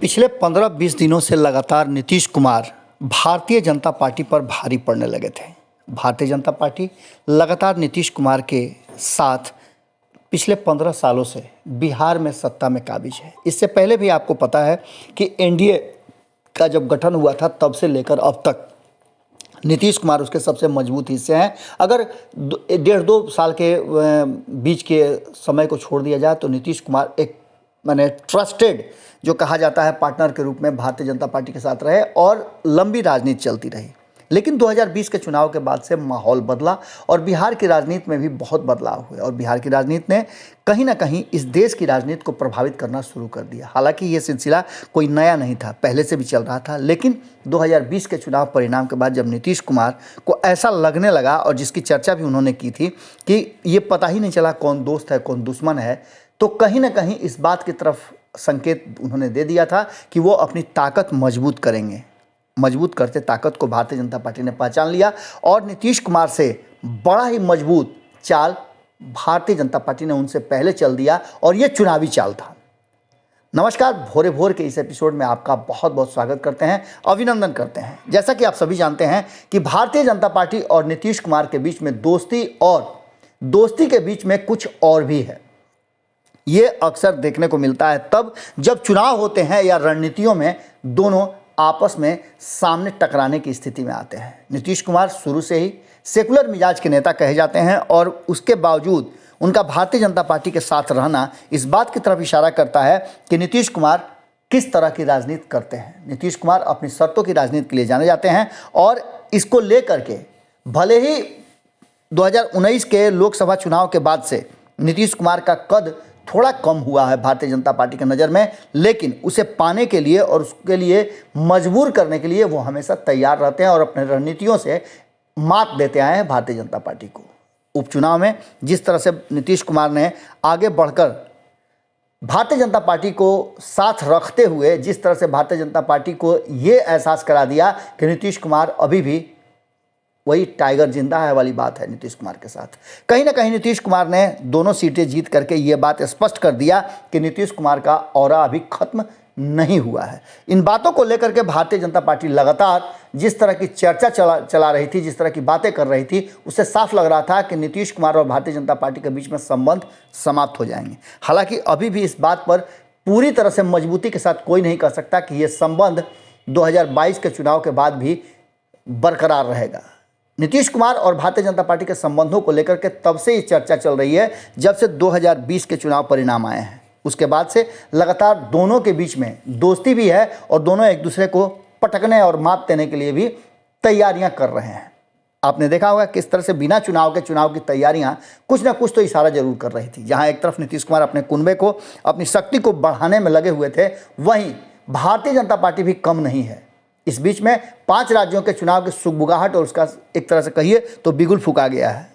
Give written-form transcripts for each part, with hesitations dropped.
पिछले 15-20 दिनों से लगातार नीतीश कुमार भारतीय जनता पार्टी पर भारी पड़ने लगे थे। भारतीय जनता पार्टी लगातार नीतीश कुमार के साथ पिछले 15 सालों से बिहार में सत्ता में काबिज है। इससे पहले भी आपको पता है कि एनडीए का जब गठन हुआ था तब से लेकर अब तक नीतीश कुमार उसके सबसे मजबूत हिस्से हैं। अगर 1.5-2 साल के बीच के समय को छोड़ दिया जाए तो नीतीश कुमार एक ट्रस्टेड जो कहा जाता है पार्टनर के रूप में भारतीय जनता पार्टी के साथ रहे और लंबी राजनीति चलती रही। लेकिन 2020 के चुनाव के बाद से माहौल बदला और बिहार की राजनीति में भी बहुत बदलाव हुए और बिहार की राजनीति ने कहीं ना कहीं इस देश की राजनीति को प्रभावित करना शुरू कर दिया। हालांकि ये सिलसिला कोई नया नहीं था, पहले से भी चल रहा था, लेकिन 2020 के चुनाव परिणाम के बाद जब नीतीश कुमार को ऐसा लगने लगा और जिसकी चर्चा भी उन्होंने की थी कि ये पता ही नहीं चला कौन दोस्त है कौन दुश्मन है, तो कहीं ना कहीं इस बात की तरफ संकेत उन्होंने दे दिया था कि वो अपनी ताकत मजबूत करेंगे। मजबूत करते ताकत को भारतीय जनता पार्टी ने पहचान लिया और नीतीश कुमार से बड़ा ही मजबूत चाल भारतीय जनता पार्टी ने उनसे पहले चल दिया और ये चुनावी चाल था। नमस्कार, भोरे भोर के इस एपिसोड में आपका बहुत बहुत स्वागत करते हैं, अभिनंदन करते हैं। जैसा कि आप सभी जानते हैं कि भारतीय जनता पार्टी और नीतीश कुमार के बीच में दोस्ती और दोस्ती के बीच में कुछ और भी है। ये अक्सर देखने को मिलता है तब जब चुनाव होते हैं या रणनीतियों में दोनों आपस में सामने टकराने की स्थिति में आते हैं। नीतीश कुमार शुरू से ही सेकुलर मिजाज के नेता कहे जाते हैं और उसके बावजूद उनका भारतीय जनता पार्टी के साथ रहना इस बात की तरफ इशारा करता है कि नीतीश कुमार किस तरह की राजनीति करते हैं। नीतीश कुमार अपनी शर्तों की राजनीति के लिए जाने जाते हैं और इसको लेकर के भले ही 2019 के लोकसभा चुनाव के बाद से नीतीश कुमार का कद थोड़ा कम हुआ है भारतीय जनता पार्टी की नज़र में, लेकिन उसे पाने के लिए और उसके लिए मजबूर करने के लिए वो हमेशा तैयार रहते हैं और अपने रणनीतियों से मात देते आए हैं भारतीय जनता पार्टी को। उपचुनाव में जिस तरह से नीतीश कुमार ने आगे बढ़कर भारतीय जनता पार्टी को साथ रखते हुए जिस तरह से भारतीय जनता पार्टी को ये एहसास करा दिया कि नीतीश कुमार अभी भी वही टाइगर जिंदा है वाली बात है नीतीश कुमार के साथ। कहीं ना कहीं नीतीश कुमार ने दोनों सीटें जीत करके ये बात स्पष्ट कर दिया कि नीतीश कुमार का ऑरा अभी खत्म नहीं हुआ है। इन बातों को लेकर के भारतीय जनता पार्टी लगातार जिस तरह की चर्चा चला रही थी, जिस तरह की बातें कर रही थी, उससे साफ लग रहा था कि नीतीश कुमार और भारतीय जनता पार्टी के बीच में संबंध समाप्त हो जाएंगे। हालांकि अभी भी इस बात पर पूरी तरह से मजबूती के साथ कोई नहीं कह सकता कि ये संबंध 2022 के चुनाव के बाद भी बरकरार रहेगा। नीतीश कुमार और भारतीय जनता पार्टी के संबंधों को लेकर के तब से ये चर्चा चल रही है जब से 2020 के चुनाव परिणाम आए हैं। उसके बाद से लगातार दोनों के बीच में दोस्ती भी है और दोनों एक दूसरे को पटकने और मात देने के लिए भी तैयारियां कर रहे हैं। आपने देखा होगा किस तरह से बिना चुनाव के चुनाव की तैयारियां कुछ ना कुछ तो इशारा जरूर कर रही थी। जहां एक तरफ नीतीश कुमार अपने कुनबे को, अपनी शक्ति को बढ़ाने में लगे हुए थे, वहीं भारतीय जनता पार्टी भी कम नहीं है। इस बीच में 5 राज्यों के चुनाव की सुगबुगाहट और उसका एक तरह से कहिए तो बिगुल फूका गया है।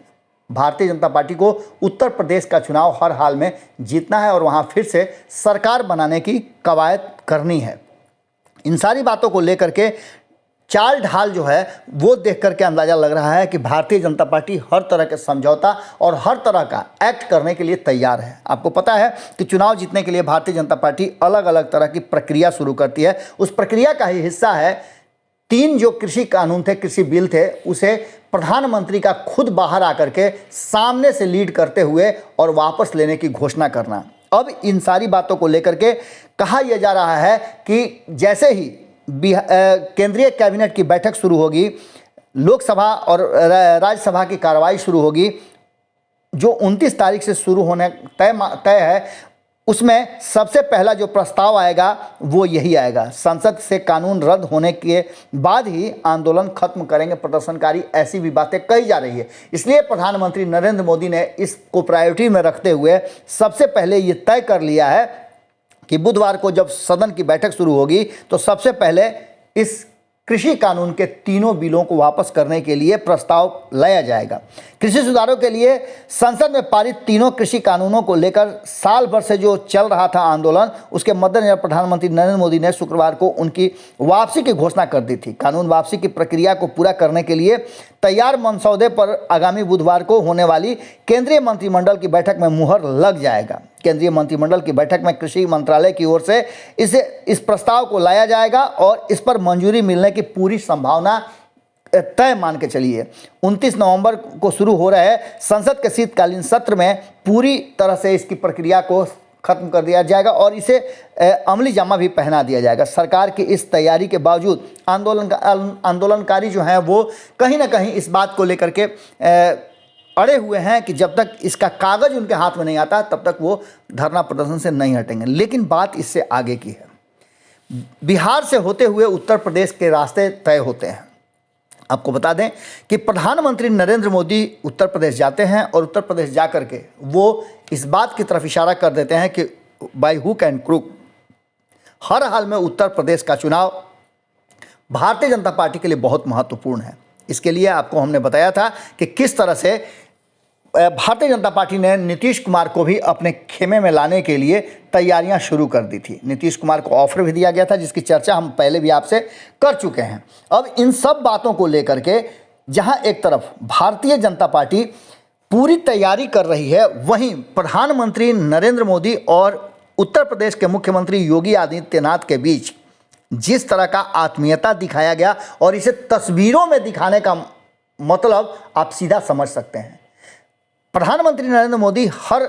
भारतीय जनता पार्टी को उत्तर प्रदेश का चुनाव हर हाल में जीतना है और वहां फिर से सरकार बनाने की कवायद करनी है। इन सारी बातों को लेकर के चाल ढाल जो है वो देख करके अंदाज़ा लग रहा है कि भारतीय जनता पार्टी हर तरह के समझौता और हर तरह का एक्ट करने के लिए तैयार है। आपको पता है कि चुनाव जीतने के लिए भारतीय जनता पार्टी अलग अलग तरह की प्रक्रिया शुरू करती है। उस प्रक्रिया का ही हिस्सा है 3 जो कृषि कानून थे, कृषि बिल थे, उसे प्रधानमंत्री का खुद बाहर आकर के सामने से लीड करते हुए और वापस लेने की घोषणा करना। अब इन सारी बातों को लेकर के कहा यह जा रहा है कि जैसे ही केंद्रीय कैबिनेट की बैठक शुरू होगी, लोकसभा और राज्यसभा की कार्रवाई शुरू होगी, जो 29 तारीख से शुरू होने तय है, उसमें सबसे पहला जो प्रस्ताव आएगा वो यही आएगा। संसद से कानून रद्द होने के बाद ही आंदोलन खत्म करेंगे प्रदर्शनकारी, ऐसी भी बातें कही जा रही है। इसलिए प्रधानमंत्री नरेंद्र मोदी ने इसको प्रायोरिटी में रखते हुए सबसे पहले ये तय कर लिया है कि बुधवार को जब सदन की बैठक शुरू होगी तो सबसे पहले इस कृषि कानून के 3 बिलों को वापस करने के लिए प्रस्ताव लाया जाएगा। कृषि सुधारों के लिए संसद में पारित 3 कृषि कानूनों को लेकर साल भर से जो चल रहा था आंदोलन, उसके मद्देनजर प्रधानमंत्री नरेंद्र मोदी ने शुक्रवार को उनकी वापसी की घोषणा कर दी थी। कानून वापसी की प्रक्रिया को पूरा करने के लिए तैयार मसौदे पर आगामी बुधवार को होने वाली केंद्रीय मंत्रिमंडल की बैठक में मुहर लग जाएगा। केंद्रीय मंत्रिमंडल की बैठक में कृषि मंत्रालय की ओर से इस प्रस्ताव को लाया जाएगा और इस पर मंजूरी मिलने की पूरी संभावना तय मान के चलिए। 29 नवंबर को शुरू हो रहे संसद के शीतकालीन सत्र में पूरी तरह से इसकी प्रक्रिया को खत्म कर दिया जाएगा और इसे अमली जामा भी पहना दिया जाएगा। सरकार की इस तैयारी के बावजूद आंदोलनकारी जो हैं वो कहीं ना कहीं इस बात को लेकर के अड़े हुए हैं कि जब तक इसका कागज़ उनके हाथ में नहीं आता तब तक वो धरना प्रदर्शन से नहीं हटेंगे। लेकिन बात इससे आगे की है। बिहार से होते हुए उत्तर प्रदेश के रास्ते तय होते हैं। आपको बता दें कि प्रधानमंत्री नरेंद्र मोदी उत्तर प्रदेश जाते हैं और उत्तर प्रदेश जा कर के वो इस बात की तरफ इशारा कर देते हैं कि बाय हुक एंड क्रूक हर हाल में उत्तर प्रदेश का चुनाव भारतीय जनता पार्टी के लिए बहुत महत्वपूर्ण है। इसके लिए आपको हमने बताया था कि किस तरह से भारतीय जनता पार्टी ने नीतीश कुमार को भी अपने खेमे में लाने के लिए तैयारियां शुरू कर दी थी। नीतीश कुमार को ऑफर भी दिया गया था जिसकी चर्चा हम पहले भी आपसे कर चुके हैं। अब इन सब बातों को लेकर के जहां एक तरफ भारतीय जनता पार्टी पूरी तैयारी कर रही है, वहीं प्रधानमंत्री नरेंद्र मोदी और उत्तर प्रदेश के मुख्यमंत्री योगी आदित्यनाथ के बीच जिस तरह का आत्मीयता दिखाया गया और इसे तस्वीरों में दिखाने का मतलब आप सीधा समझ सकते हैं। प्रधानमंत्री नरेंद्र मोदी हर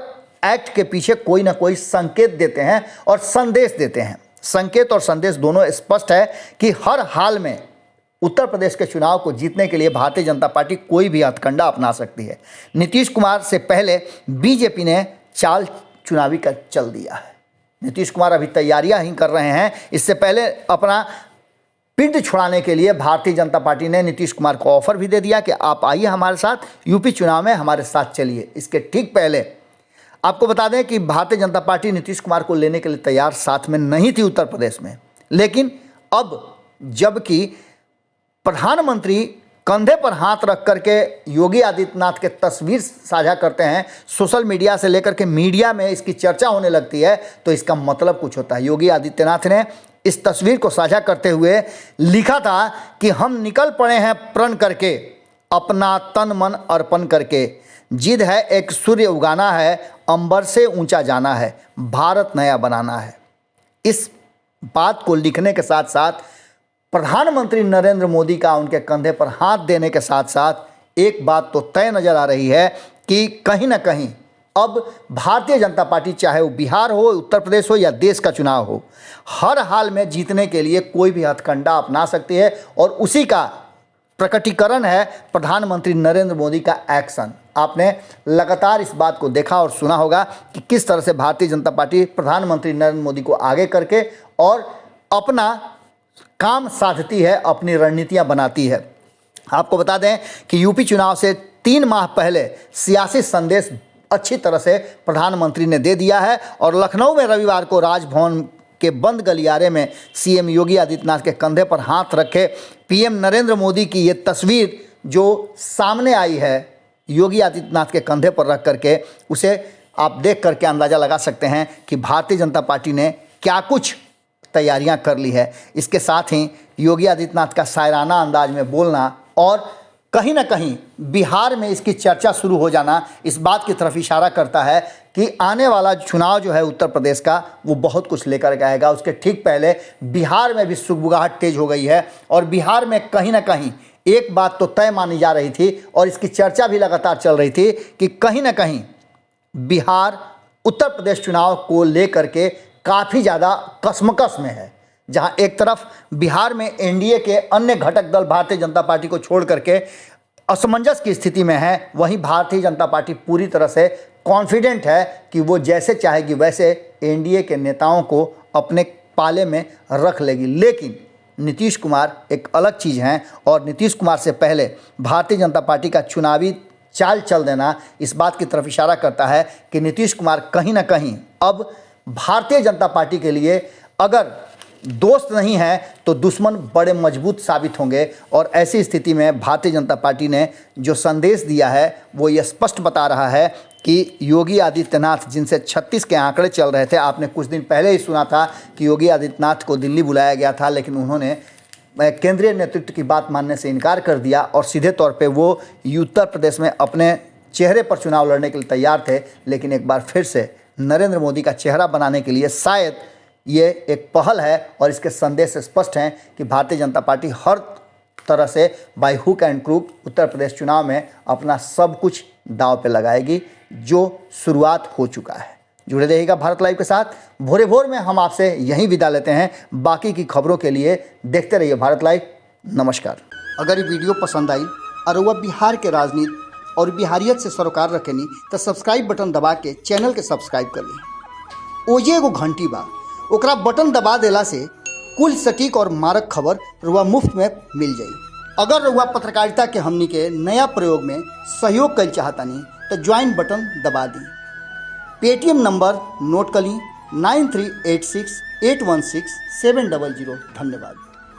एक्ट के पीछे कोई ना कोई संकेत देते हैं और संदेश देते हैं। संकेत और संदेश दोनों स्पष्ट है कि हर हाल में उत्तर प्रदेश के चुनाव को जीतने के लिए भारतीय जनता पार्टी कोई भी हथकंडा अपना सकती है। नीतीश कुमार से पहले बीजेपी ने चाल चुनावी का चल दिया है। नीतीश कुमार अभी तैयारियां ही कर रहे हैं। इससे पहले अपना पिंड छुड़ाने के लिए भारतीय जनता पार्टी ने नीतीश कुमार को ऑफर भी दे दिया कि आप आइए हमारे साथ यूपी चुनाव में हमारे साथ चलिए। इसके ठीक पहले आपको बता दें कि भारतीय जनता पार्टी नीतीश कुमार को लेने के लिए तैयार साथ में नहीं थी उत्तर प्रदेश में। लेकिन अब जबकि प्रधानमंत्री कंधे पर हाथ रख करके योगी आदित्यनाथ के तस्वीर साझा करते हैं, सोशल मीडिया से लेकर के मीडिया में इसकी चर्चा होने लगती है, तो इसका मतलब कुछ होता है। योगी आदित्यनाथ ने इस तस्वीर को साझा करते हुए लिखा था कि हम निकल पड़े हैं प्रण करके, अपना तन मन अर्पण करके, जिद है एक सूर्य उगाना है, अंबर से ऊंचा जाना है, भारत नया बनाना है। इस बात को लिखने के साथ साथ प्रधानमंत्री नरेंद्र मोदी का उनके कंधे पर हाथ देने के साथ साथ एक बात तो तय नज़र आ रही है कि कहीं ना कहीं अब भारतीय जनता पार्टी, चाहे वो बिहार हो, उत्तर प्रदेश हो या देश का चुनाव हो, हर हाल में जीतने के लिए कोई भी हथकंडा अपना सकती है और उसी का प्रकटीकरण है प्रधानमंत्री नरेंद्र मोदी का एक्शन। आपने लगातार इस बात को देखा और सुना होगा कि किस तरह से भारतीय जनता पार्टी प्रधानमंत्री नरेंद्र मोदी को आगे करके और अपना काम साधती है, अपनी रणनीतियां बनाती है। आपको बता दें कि यूपी चुनाव से 3 माह पहले सियासी संदेश अच्छी तरह से प्रधानमंत्री ने दे दिया है और लखनऊ में रविवार को राजभवन के बंद गलियारे में सीएम योगी आदित्यनाथ के कंधे पर हाथ रखे पीएम नरेंद्र मोदी की ये तस्वीर जो सामने आई है योगी आदित्यनाथ के कंधे पर रख करके, उसे आप देख करके अंदाज़ा लगा सकते हैं कि भारतीय जनता पार्टी ने क्या कुछ तैयारियां कर ली है। इसके साथ ही योगी आदित्यनाथ का शायराना अंदाज में बोलना और कहीं ना कहीं बिहार में इसकी चर्चा शुरू हो जाना इस बात की तरफ इशारा करता है कि आने वाला चुनाव जो है उत्तर प्रदेश का वो बहुत कुछ लेकर के आएगा। उसके ठीक पहले बिहार में भी सुगबुगाहट तेज हो गई है और बिहार में कहीं ना कहीं एक बात तो तय मानी जा रही थी और इसकी चर्चा भी लगातार चल रही थी कि कहीं ना कहीं बिहार उत्तर प्रदेश चुनाव को लेकर के काफ़ी ज़्यादा कसमकस में है। जहां एक तरफ बिहार में एनडीए के अन्य घटक दल भारतीय जनता पार्टी को छोड़ करके असमंजस की स्थिति में है, वहीं भारतीय जनता पार्टी पूरी तरह से कॉन्फिडेंट है कि वो जैसे चाहेगी वैसे एनडीए के नेताओं को अपने पाले में रख लेगी। लेकिन नीतीश कुमार एक अलग चीज़ हैं और नीतीश कुमार से पहले भारतीय जनता पार्टी का चुनावी चाल चल देना इस बात की तरफ इशारा करता है कि नीतीश कुमार कहीं ना कहीं अब भारतीय जनता पार्टी के लिए अगर दोस्त नहीं है तो दुश्मन बड़े मजबूत साबित होंगे। और ऐसी स्थिति में भारतीय जनता पार्टी ने जो संदेश दिया है वो ये स्पष्ट बता रहा है कि योगी आदित्यनाथ जिनसे 36 के आंकड़े चल रहे थे, आपने कुछ दिन पहले ही सुना था कि योगी आदित्यनाथ को दिल्ली बुलाया गया था, लेकिन उन्होंने केंद्रीय नेतृत्व की बात मानने से इनकार कर दिया और सीधे तौर पे वो उत्तर प्रदेश में अपने चेहरे पर चुनाव लड़ने के लिए तैयार थे। लेकिन एक बार फिर से नरेंद्र मोदी का चेहरा बनाने के लिए शायद ये एक पहल है और इसके संदेश स्पष्ट हैं कि भारतीय जनता पार्टी हर तरह से by hook and crook Uttar Pradesh चुनाव में अपना सब कुछ दांव पे लगाएगी, जो शुरुआत हो चुका है। जुड़े रहिएगा भारत लाइव के साथ। भोरे भोर में हम आपसे यहीं विदा लेते हैं। बाकी की खबरों के लिए देखते रहिए भारत लाइव। नमस्कार। अगर ये वीडियो पसंद आई और वह बिहार के राजनीति और बिहारियत से सरोकार रखेनी तो सब्सक्राइब बटन दबा के चैनल के सब्सक्राइब कर ली। ओजे एगो घंटी बा, ओकरा बटन दबा देला से कुल सटीक और मारक खबर रुआ मुफ्त में मिल जाई। अगर रुआ पत्रकारिता के हमनी के नया प्रयोग में सहयोग कर चाहतानी तो ज्वाइन बटन दबा दी। पेटीएम नंबर नोट कर ली 9386816700। धन्यवाद।